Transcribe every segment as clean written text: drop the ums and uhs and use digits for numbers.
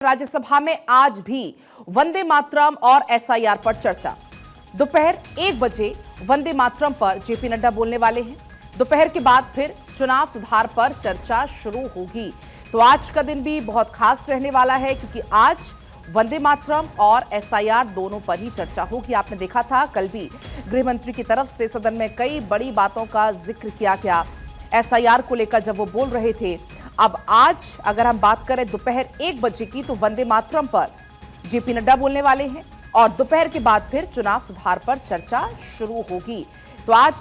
राज्यसभा में आज भी वंदे मातरम और एसआईआर पर चर्चा। दोपहर 1 बजे वंदे मातरम पर जेपी नड्डा बोलने वाले हैं। दोपहर के बाद फिर चुनाव सुधार पर चर्चा शुरू होगी। तो आज का दिन भी बहुत खास रहने वाला है, क्योंकि आज वंदे मातरम और एसआईआर दोनों पर ही चर्चा होगी। आपने देखा था कल भी गृह मंत्री की तरफ से सदन में कई बड़ी बातों का जिक्र किया गया एसआईआर को लेकर जब वो बोल रहे थे। अब आज अगर हम बात करें दोपहर 1 बजे की, तो वंदे मातरम पर जेपी नड्डा बोलने वाले हैं और दोपहर के बाद फिर चुनाव सुधार पर चर्चा शुरू होगी। तो आज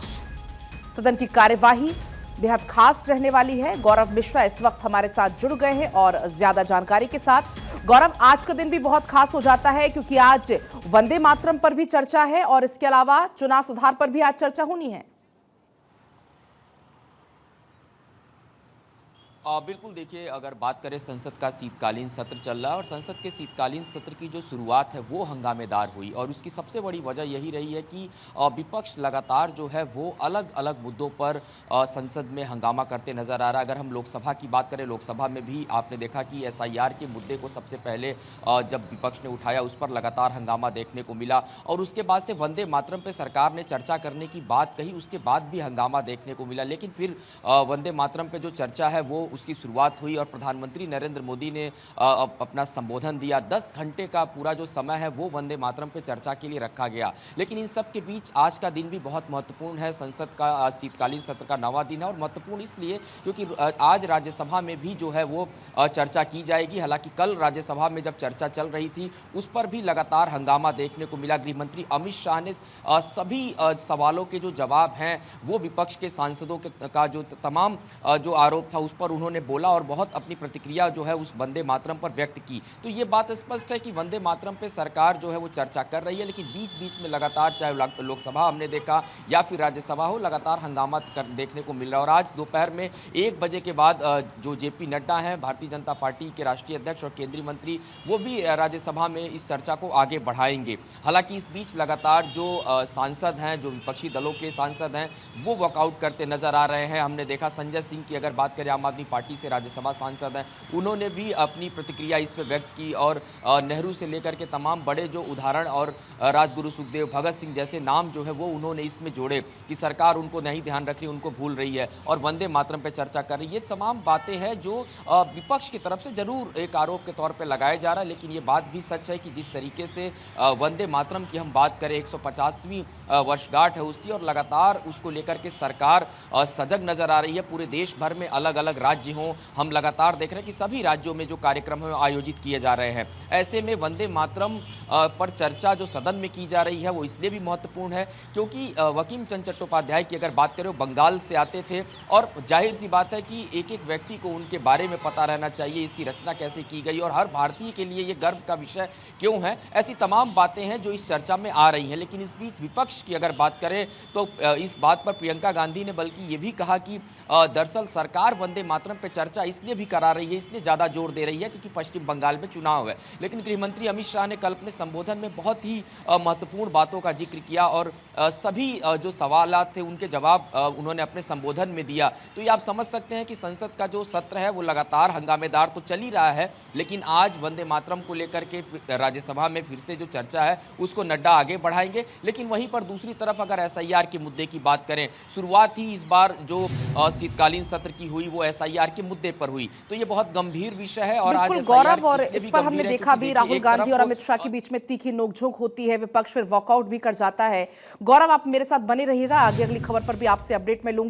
सदन की कार्यवाही बेहद खास रहने वाली है। गौरव मिश्रा इस वक्त हमारे साथ जुड़ गए हैं और ज्यादा जानकारी के साथ। गौरव, आज का दिन भी बहुत खास हो जाता है क्योंकि आज वंदे मातरम पर भी चर्चा है और इसके अलावा चुनाव सुधार पर भी आज चर्चा होनी है। बिल्कुल, देखिए, अगर बात करें, संसद का शीतकालीन सत्र चल रहा है और संसद के शीतकालीन सत्र की जो शुरुआत है वो हंगामेदार हुई और उसकी सबसे बड़ी वजह यही रही है कि विपक्ष लगातार जो है वो अलग अलग मुद्दों पर संसद में हंगामा करते नजर आ रहा है। अगर हम लोकसभा की बात करें, लोकसभा में भी आपने देखा कि एसआईआर के मुद्दे को सबसे पहले जब विपक्ष ने उठाया उस पर लगातार हंगामा देखने को मिला और उसके बाद से वंदे मातरम पर सरकार ने चर्चा करने की बात कही, उसके बाद भी हंगामा देखने को मिला। लेकिन फिर वंदे मातरम पर जो चर्चा है वो उसकी शुरुआत हुई और प्रधानमंत्री नरेंद्र मोदी ने अपना संबोधन दिया। 10 घंटे का पूरा जो समय है वो वंदे मातरम पे चर्चा के लिए रखा गया। लेकिन इन सब के बीच आज का दिन भी बहुत महत्वपूर्ण है। संसद का शीतकालीन सत्र का 9वां दिन है और महत्वपूर्ण इसलिए क्योंकि आज राज्यसभा में भी जो है वो चर्चा की जाएगी। हालांकि कल राज्यसभा में जब चर्चा चल रही थी उस पर भी लगातार हंगामा देखने को मिला। गृह मंत्री अमित शाह ने सभी सवालों के जो जवाब हैं वो विपक्ष के सांसदों का जो तमाम जो आरोप था उस पर उन्होंने बोला और बहुत अपनी प्रतिक्रिया जो है उस वंदे मातरम पर व्यक्त की। तो ये बात स्पष्ट है कि वंदे मातरम पे सरकार जो है वो चर्चा कर रही है, लेकिन बीच बीच में लगातार, चाहे लोकसभा हमने देखा या फिर राज्यसभा हो, लगातार हंगामा देखने को मिल रहा है। और आज दोपहर में 1 बजे के बाद जो जेपी नड्डा हैं, भारतीय जनता पार्टी के राष्ट्रीय अध्यक्ष और केंद्रीय मंत्री, वो भी राज्यसभा में इस चर्चा को आगे बढ़ाएंगे। हालांकि इस बीच लगातार जो सांसद हैं, जो विपक्षी दलों के सांसद हैं, वो वॉकआउट करते नजर आ रहे हैं। हमने देखा संजय सिंह की अगर बात करें, आम आदमी पार्टी से राज्यसभा सांसद हैं, उन्होंने भी अपनी प्रतिक्रिया इस पे व्यक्त की और नेहरू से लेकर के तमाम बड़े जो उदाहरण और राजगुरु सुखदेव, भगत सिंह जैसे नाम जो है वो उन्होंने इसमें जोड़े कि सरकार उनको नहीं ध्यान रख रही, उनको भूल रही है और वंदे मातरम पे चर्चा कर रही है। ये तमाम बातें हैं जो विपक्ष की तरफ से जरूर एक आरोप के तौर पर लगाया जा रहा है, लेकिन ये बात भी सच है कि जिस तरीके से वंदे मातरम की हम बात करें, 150वीं वर्षगांठ है उसकी और लगातार उसको लेकर के सरकार सजग नजर आ रही है। पूरे देश भर में अलग अलग राज्य हों, हम लगातार देख रहे हैं कि सभी राज्यों में जो कार्यक्रम है आयोजित किए जा रहे हैं। ऐसे में वंदे मातरम पर चर्चा जो सदन में की जा रही है वो इसलिए भी महत्वपूर्ण है क्योंकि बंकिम चंद्र चट्टोपाध्याय की अगर बात करें, बंगाल से आते थे और जाहिर सी बात है कि एक एक व्यक्ति को उनके बारे में पता रहना चाहिए, इसकी रचना कैसे की गई और हर भारतीय के लिए ये गर्व का विषय क्यों है। ऐसी तमाम बातें हैं जो इस चर्चा में आ रही हैं। लेकिन इस बीच विपक्ष की अगर बात करें तो इस बात पर प्रियंका गांधी ने बल्कि ये भी कहा कि दरअसल सरकार वंदे मातरम पर चर्चा इसलिए भी करा रही है, इसलिए ज़्यादा जोर दे रही है क्योंकि पश्चिम बंगाल में चुनाव है। लेकिन गृह मंत्री अमित शाह ने कल अपने संबोधन में बहुत ही महत्वपूर्ण बातों का जिक्र किया और सभी जो सवालात थे उनके जवाब उन्होंने अपने संबोधन में दिया। तो ये आप समझ सकते हैं कि संसद का जो सत्र है वो लगातार हंगामेदार तो चल ही रहा है, लेकिन आज वंदे मातरम को लेकर के राज्यसभा में फिर से जो चर्चा है उसको नड्डा आगे बढ़ाएंगे। लेकिन वहीं पर दूसरी तरफ अगर एसआईआर के मुद्दे की बात करें, शुरुआत ही इस बार जो शीतकालीन सत्र की हुई वो एसआईआर के मुद्दे पर हुई, तो ये बहुत गंभीर विषय है। और आज गौरव, और इस पर हमने देखा भी राहुल गांधी और अमित शाह के बीच में तीखी नोकझोंक होती है, विपक्ष फिर वॉकआउट भी कर जाता है। गौरव, आप मेरे साथ बने रहिएगा, आगे अगली खबर पर भी आपसे अपडेट मैं लूंगी।